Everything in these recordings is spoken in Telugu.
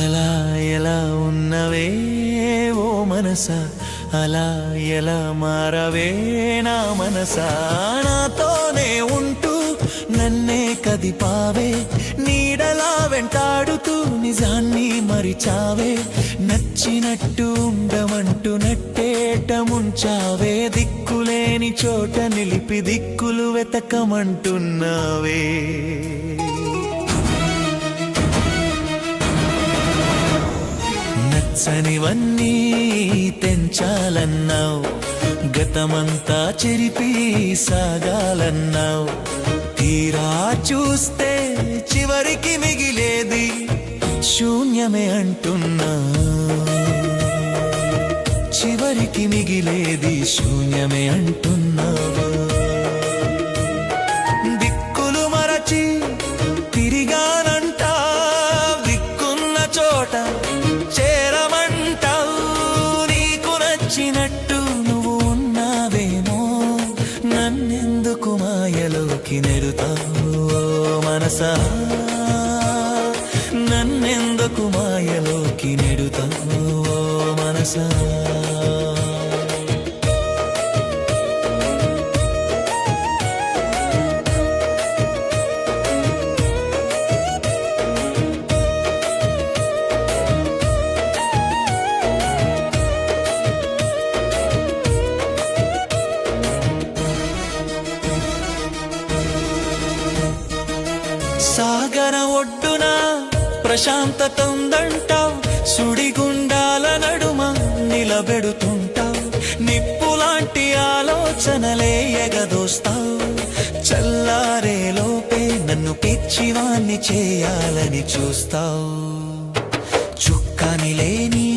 అలా ఎలా ఉన్నవే ఓ మనసా, అలా ఎలా మారవే నా మనసా. నాతోనే ఉంటూ నన్నే కదిపావే, నీడలా వెంటాడుతూ నిజాన్ని మరిచావే. నచ్చినట్టు ఉండమంటూ నట్టేట ముంచావే, దిక్కులేని చోట నిలిపి దిక్కులు వెతకమంటున్నావే. నచ్చనివన్నీ తెంచాలన్నావు, గతమంతా చెరిపి సాగాలన్నావు. తీరా చూస్తే చివరికి మిగిలేది శూన్యమే అంటున్నా, చివరికి మిగిలేది శూన్యమే అంటున్నావు. దిక్కులు మరచి తిరిగానంటా, దిక్కున్న చోట చేరమంటావు. నీకు నచ్చినట్టు నువ్వు ఉన్నావేమో, నన్నెందుకు మాయలోకి నెడుతావు మనసా, నన్నెందుకు మాయలోకి నెడుతావు మనసా. సాగర ఒడ్డున ప్రశాంతత ఉందంటావు, సుడిగుండాల నడుమ నిలబెడుతుంటావు. నిప్పులాంటి ఆలోచనలే ఎగదోస్తావు, చల్లారేలోపే నన్ను పిచ్చివాణ్ణి చేయాలని చూస్తావు. చుక్కని లేని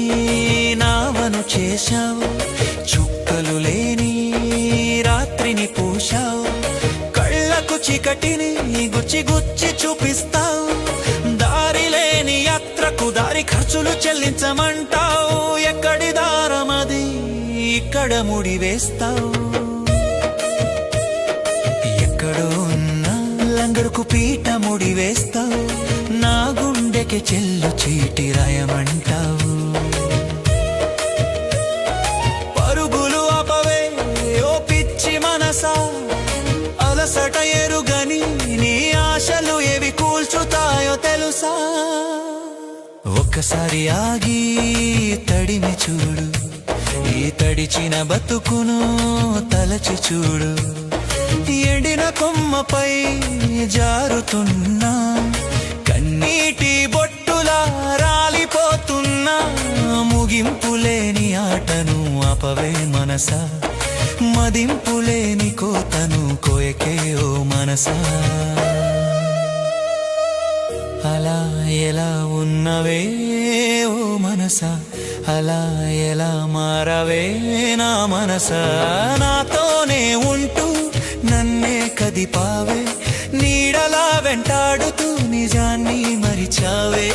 నావను చేశావు, చుక్కలు లేని రాత్రిని పూశావు. కళ్ళకు చీకటిని గుచ్చి గుచ్చి చూపిస్తావు, దారి లేని యాత్రకు దారి ఖర్చులు చెల్లించమంటావు. ఎక్కడి దారమది ఇక్కడ ముడివేస్తావు, ఎక్కడో ఉన్న లంగరుకు పీట ముడివేస్తావు. నా గుండెకి చెల్లు చీటి రాయమంటావు. పరుగులు ఆపవే ఓ పిచ్చి మనసా, అలసట ఎరుగని నీ ఆశలు ఏవి కూల్చుతాయో తెలుసా. ఒక్కసారి ఆగి తడిమి చూడు, ఈ తడిచిన బతుకును తలచి చూడు. ఎండిన కొమ్మపై జారుతున్నా, కన్నీటి బొట్టులా రాలిపోతున్నా. ముగింపులేని ఆటను ఆపవే మనసా, మదింపులేని కోతను కోయకే ఓ మనసా. అలా ఎలా ఉన్నవే ఓ మనసా, అలా ఎలా మారవే నా మనసా. నాతోనే ఉంటూ నన్నే కదిపావే, నీడలా వెంటాడుతూ నిజాన్ని మరిచావే.